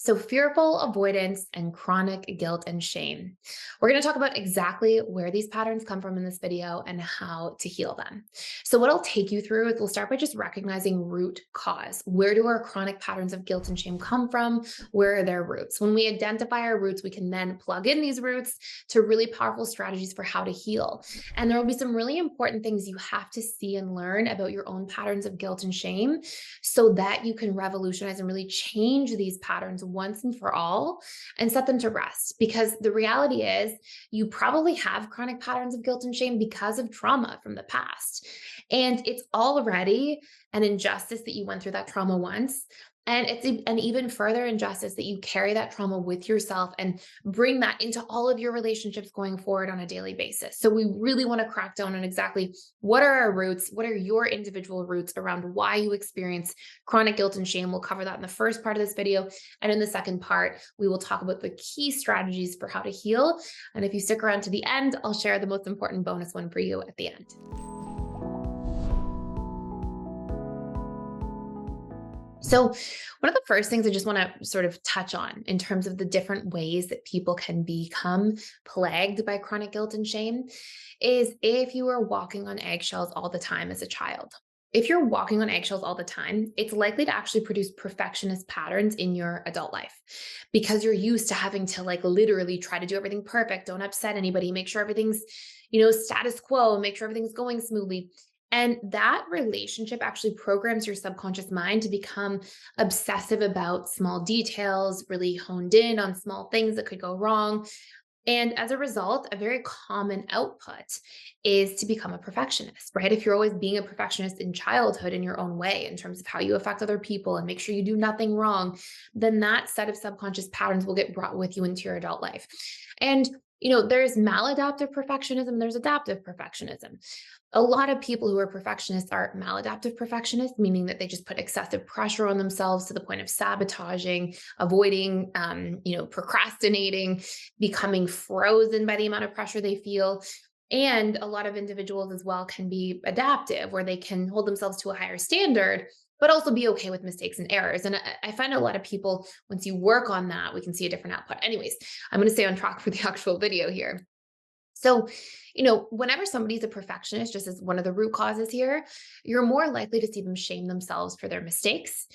So, fearful avoidance and chronic guilt and shame. We're going to talk about exactly where these patterns come from in this video and how to heal them. So, what I'll take you through is we'll start by just recognizing root cause. Where do our chronic patterns of guilt and shame come from? Where are their roots? When we identify our roots, we can then plug in these roots to really powerful strategies for how to heal. And there will be some really important things you have to see and learn about your own patterns of guilt and shame so that you can revolutionize and really change these patterns once and for all and set them to rest. Because the reality is, you probably have chronic patterns of guilt and shame because of trauma from the past. And it's already an injustice that you went through that trauma once. And it's an even further injustice that you carry that trauma with yourself and bring that into all of your relationships going forward on a daily basis. So, we really want to crack down on exactly what are our roots, what are your individual roots around why you experience chronic guilt and shame. We'll cover that in the first part of this video. And in the second part, we will talk about the key strategies for how to heal. And if you stick around to the end, I'll share the most important bonus one for you at the end. So, one of the first things I just want to sort of touch on in terms of the different ways that people can become plagued by chronic guilt and shame is if you are walking on eggshells all the time as a child. If you're walking on eggshells all the time, it's likely to actually produce perfectionist patterns in your adult life because you're used to having to like literally try to do everything perfect, don't upset anybody, make sure everything's, status quo, make sure everything's going smoothly. And that relationship actually programs your subconscious mind to become obsessive about small details, really honed in on small things that could go wrong. And as a result, a very common output is to become a perfectionist, right? If you're always being a perfectionist in childhood in your own way, in terms of how you affect other people and make sure you do nothing wrong, then that set of subconscious patterns will get brought with you into your adult life. And there's maladaptive perfectionism, there's adaptive perfectionism. A lot of people who are perfectionists are maladaptive perfectionists, meaning that they just put excessive pressure on themselves to the point of sabotaging, avoiding, procrastinating, becoming frozen by the amount of pressure they feel. And a lot of individuals as well can be adaptive, where they can hold themselves to a higher standard, but also be okay with mistakes and errors. And I find a lot of people, once you work on that, we can see a different output. Anyways, I'm going to stay on track for the actual video here. So, whenever somebody's a perfectionist, just as one of the root causes here, you're more likely to see them shame themselves for their mistakes.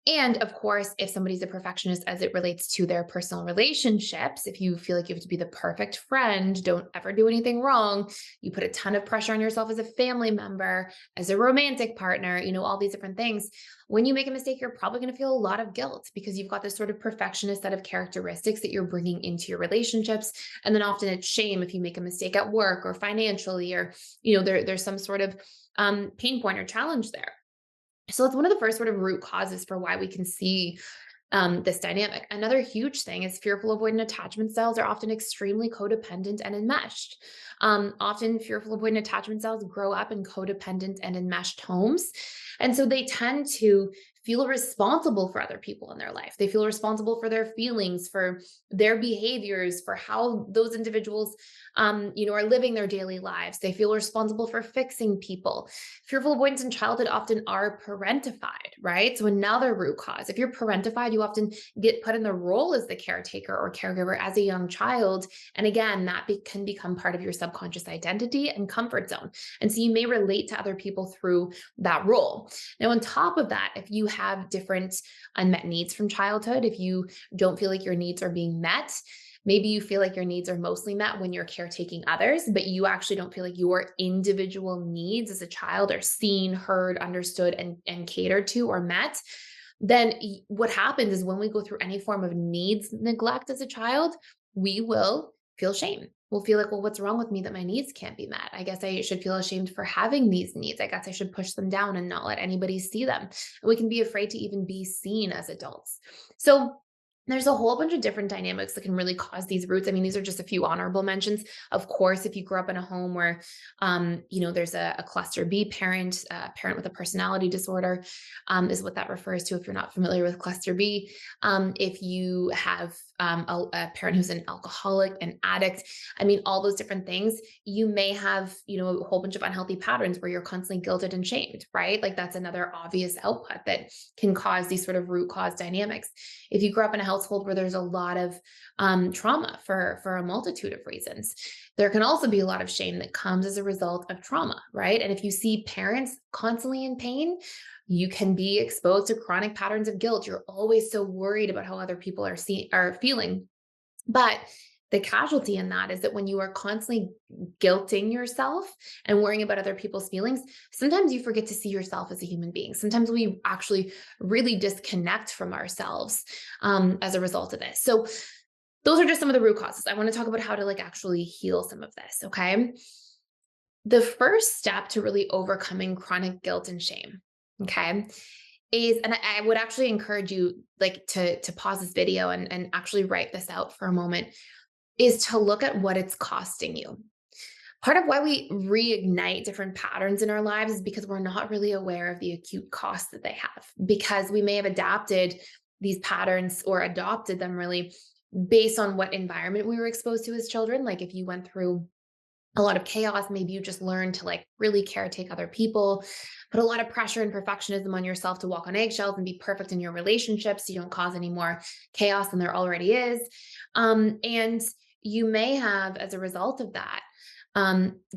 And of course, if somebody's a perfectionist as it relates to their personal relationships, if you feel like you have to be the perfect friend, don't ever do anything wrong, you put a ton of pressure on yourself as a family member, as a romantic partner, all these different things. When you make a mistake, you're probably going to feel a lot of guilt because you've got this sort of perfectionist set of characteristics that you're bringing into your relationships. And then often it's shame if you make a mistake at work or financially, or, there's some sort of pain point or challenge there. So it's one of the first sort of root causes for why we can see this dynamic. Another huge thing is fearful avoidant attachment styles are often extremely codependent and enmeshed. Often fearful avoidant attachment styles grow up in codependent and enmeshed homes. And so they tend to feel responsible for other people in their life. They feel responsible for their feelings, for their behaviors, for how those individuals, are living their daily lives. They feel responsible for fixing people. Fearful avoidants in childhood often are parentified, right? So another root cause. If you're parentified, you often get put in the role as the caretaker or caregiver as a young child. And again, that can become part of your subconscious identity and comfort zone. And so you may relate to other people through that role. Now, on top of that, if you have different unmet needs from childhood, if you don't feel like your needs are being met, maybe you feel like your needs are mostly met when you're caretaking others, but you actually don't feel like your individual needs as a child are seen, heard, understood, and catered to or met. Then what happens is when we go through any form of needs neglect as a child, we will feel shame. We'll feel like, well, what's wrong with me that my needs can't be met? I guess I should feel ashamed for having these needs. I guess I should push them down and not let anybody see them. And we can be afraid to even be seen as adults. So there's a whole bunch of different dynamics that can really cause these roots. I mean, these are just a few honorable mentions. Of course, if you grew up in a home where, there's a cluster B parent, a parent with a personality disorder, is what that refers to. If you're not familiar with cluster B, if you have a parent who's an alcoholic, an addict, I mean, all those different things, you may have, a whole bunch of unhealthy patterns where you're constantly guilted and shamed, right? Like that's another obvious output that can cause these sort of root cause dynamics. If you grew up in a household household where there's a lot of trauma for a multitude of reasons. There can also be a lot of shame that comes as a result of trauma, right? And if you see parents constantly in pain, you can be exposed to chronic patterns of guilt. You're always so worried about how other people are feeling. But the casualty in that is that when you are constantly guilting yourself and worrying about other people's feelings, sometimes you forget to see yourself as a human being. Sometimes we actually really disconnect from ourselves as a result of this. So those are just some of the root causes. I want to talk about how to like actually heal some of this. Okay. The first step to really overcoming chronic guilt and shame, okay, is, and I would actually encourage you like to pause this video and actually write this out for a moment, is to look at what it's costing you. Part of why we reignite different patterns in our lives is because we're not really aware of the acute costs that they have, because we may have adapted these patterns or adopted them really based on what environment we were exposed to as children. Like if you went through a lot of chaos, maybe you just learned to like really caretake other people, put a lot of pressure and perfectionism on yourself to walk on eggshells and be perfect in your relationships so you don't cause any more chaos than there already is. And you may have, as a result of that,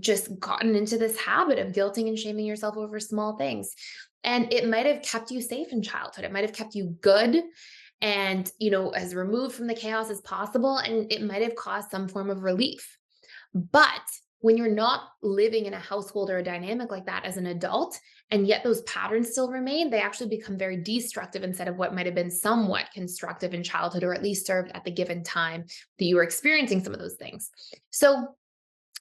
just gotten into this habit of guilting and shaming yourself over small things. And it might have kept you safe in childhood. It might have kept you good and, as removed from the chaos as possible. And it might have caused some form of relief. But when you're not living in a household or a dynamic like that as an adult, and yet those patterns still remain, they actually become very destructive instead of what might have been somewhat constructive in childhood, or at least served at the given time that you were experiencing some of those things. So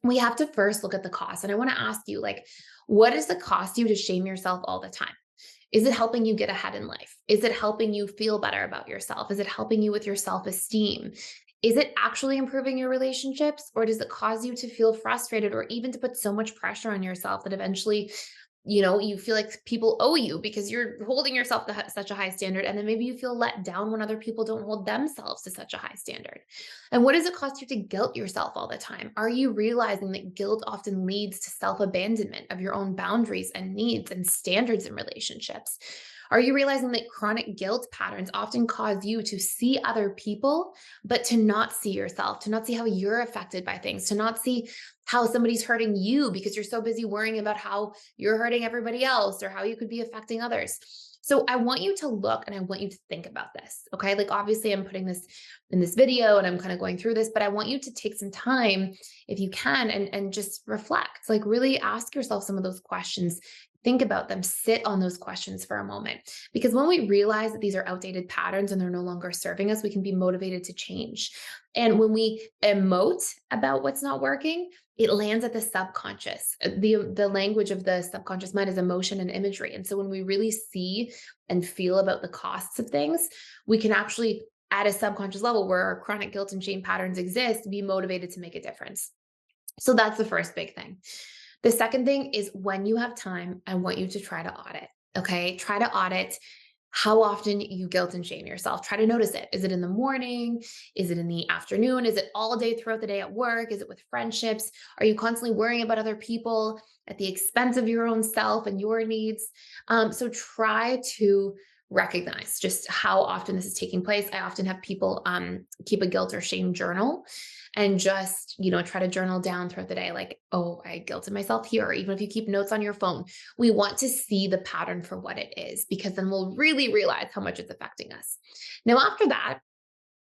we have to first look at the cost. And I want to ask you, like, what does it cost you to shame yourself all the time? Is it helping you get ahead in life? Is it helping you feel better about yourself? Is it helping you with your self-esteem? Is it actually improving your relationships, or does it cause you to feel frustrated or even to put so much pressure on yourself that eventually, you feel like people owe you because you're holding yourself to such a high standard. And then maybe you feel let down when other people don't hold themselves to such a high standard. And what does it cost you to guilt yourself all the time? Are you realizing that guilt often leads to self-abandonment of your own boundaries and needs and standards in relationships? Are you realizing that chronic guilt patterns often cause you to see other people, but to not see yourself, to not see how you're affected by things, to not see how somebody's hurting you because you're so busy worrying about how you're hurting everybody else or how you could be affecting others? So I want you to look and I want you to think about this. Okay. Like obviously I'm putting this in this video and I'm kind of going through this, but I want you to take some time if you can and just reflect, like really ask yourself some of those questions. Think about them, sit on those questions for a moment. Because when we realize that these are outdated patterns and they're no longer serving us, we can be motivated to change. And when we emote about what's not working, it lands at the subconscious. The language of the subconscious mind is emotion and imagery. And so when we really see and feel about the costs of things, we can actually, at a subconscious level where our chronic guilt and shame patterns exist, be motivated to make a difference. So that's the first big thing. The second thing is, when you have time, I want you to try to audit. Okay. Try to audit how often you guilt and shame yourself. Try to notice it. Is it in the morning? Is it in the afternoon? Is it all day throughout the day at work? Is it with friendships? Are you constantly worrying about other people at the expense of your own self and your needs? So try to recognize just how often this is taking place. I often have people keep a guilt or shame journal and just, try to journal down throughout the day, like, oh, I guilted myself here. Or even if you keep notes on your phone, we want to see the pattern for what it is, because then we'll really realize how much it's affecting us. Now, after that,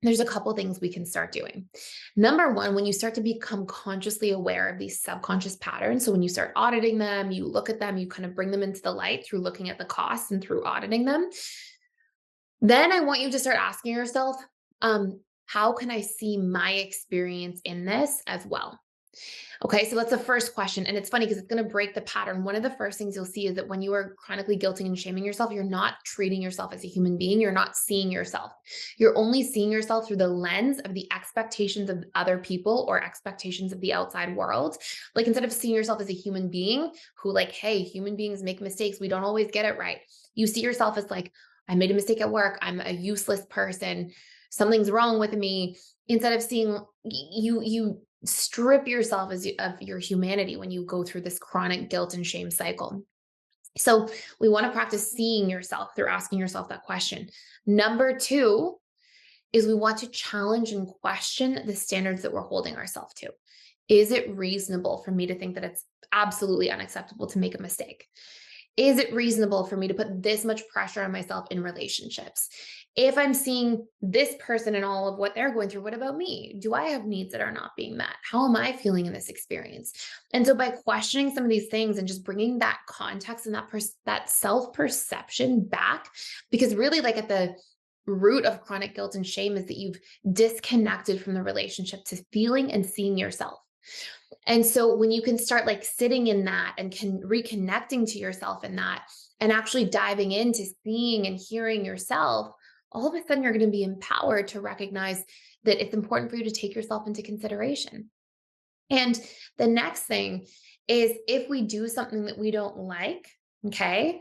there's a couple things we can start doing. Number one, when you start to become consciously aware of these subconscious patterns, so when you start auditing them, you look at them, you kind of bring them into the light through looking at the costs and through auditing them, then I want you to start asking yourself, how can I see my experience in this as well? Okay, so that's the first question. And it's funny because it's going to break the pattern. One of the first things you'll see is that when you are chronically guilting and shaming yourself, you're not treating yourself as a human being. You're not seeing yourself. You're only seeing yourself through the lens of the expectations of other people or expectations of the outside world. Like, instead of seeing yourself as a human being who, like, hey, human beings make mistakes. We don't always get it right. You see yourself as like, I made a mistake at work. I'm a useless person. Something's wrong with me. Instead of seeing you strip yourself of your humanity when you go through this chronic guilt and shame cycle. So we want to practice seeing yourself through asking yourself that question. Number two is we want to challenge and question the standards that we're holding ourselves to. Is it reasonable for me to think that it's absolutely unacceptable to make a mistake? Is it reasonable for me to put this much pressure on myself in relationships? If I'm seeing this person and all of what they're going through, what about me? Do I have needs that are not being met? How am I feeling in this experience? And so by questioning some of these things and just bringing that context and that self-perception back, because really like at the root of chronic guilt and shame is that you've disconnected from the relationship to feeling and seeing yourself. And so when you can start like sitting in that and can reconnecting to yourself in that and actually diving into seeing and hearing yourself, all of a sudden you're going to be empowered to recognize that it's important for you to take yourself into consideration. And the next thing is if we do something that we don't like, okay,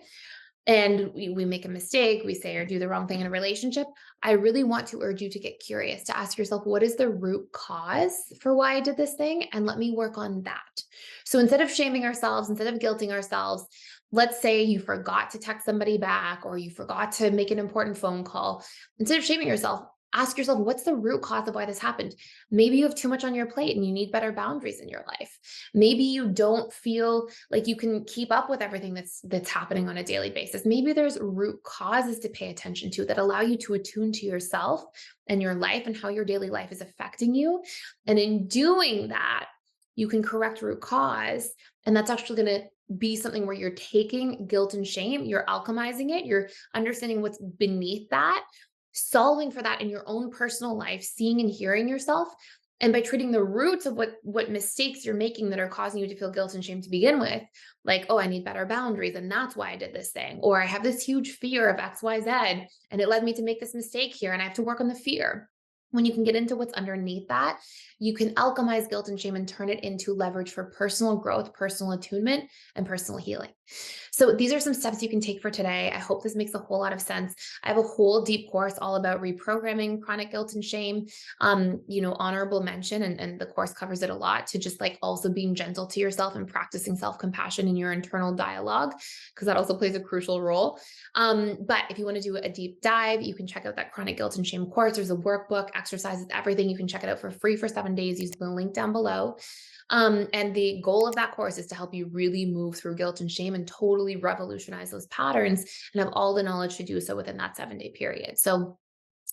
and we make a mistake, we say or do the wrong thing in a relationship, I really want to urge you to get curious, to ask yourself, what is the root cause for why I did this thing? And let me work on that. So instead of shaming ourselves, instead of guilting ourselves, let's say you forgot to text somebody back or you forgot to make an important phone call. Instead of shaming yourself, ask yourself, what's the root cause of why this happened? Maybe you have too much on your plate and you need better boundaries in your life. Maybe you don't feel like you can keep up with everything that's happening on a daily basis. Maybe there's root causes to pay attention to that allow you to attune to yourself and your life and how your daily life is affecting you. And in doing that, you can correct root cause. And that's actually going to be something where you're taking guilt and shame, you're alchemizing it, you're understanding what's beneath that, solving for that in your own personal life, seeing and hearing yourself. And by treating the roots of what mistakes you're making that are causing you to feel guilt and shame to begin with, like, oh, I need better boundaries, and that's why I did this thing. Or I have this huge fear of XYZ, and it led me to make this mistake here, and I have to work on the fear. When you can get into what's underneath that, you can alchemize guilt and shame and turn it into leverage for personal growth, personal attunement, and personal healing. So these are some steps you can take for today. I hope this makes a whole lot of sense. I have a whole deep course all about reprogramming chronic guilt and shame. Honorable mention, and the course covers it a lot, to just like also being gentle to yourself and practicing self-compassion in your internal dialogue, because that also plays a crucial role. But if you want to do a deep dive, you can check out that chronic guilt and shame course. There's a workbook, exercises, everything. You can check it out for free for 7 days using the link down below. And the goal of that course is to help you really move through guilt and shame and totally revolutionize those patterns and have all the knowledge to do so within that 7-day period. So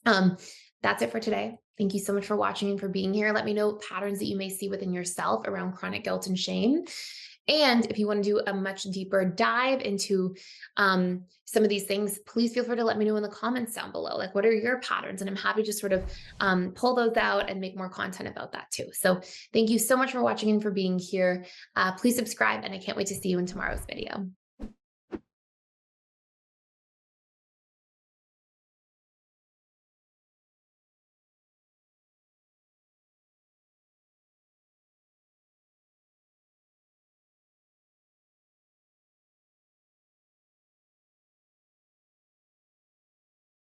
that's it for today. Thank you so much for watching and for being here. Let me know patterns that you may see within yourself around chronic guilt and shame. And if you want to do a much deeper dive into some of these things, please feel free to let me know in the comments down below. Like, what are your patterns? And I'm happy to sort of pull those out and make more content about that too. So thank you so much for watching and for being here. Please subscribe, and I can't wait to see you in tomorrow's video.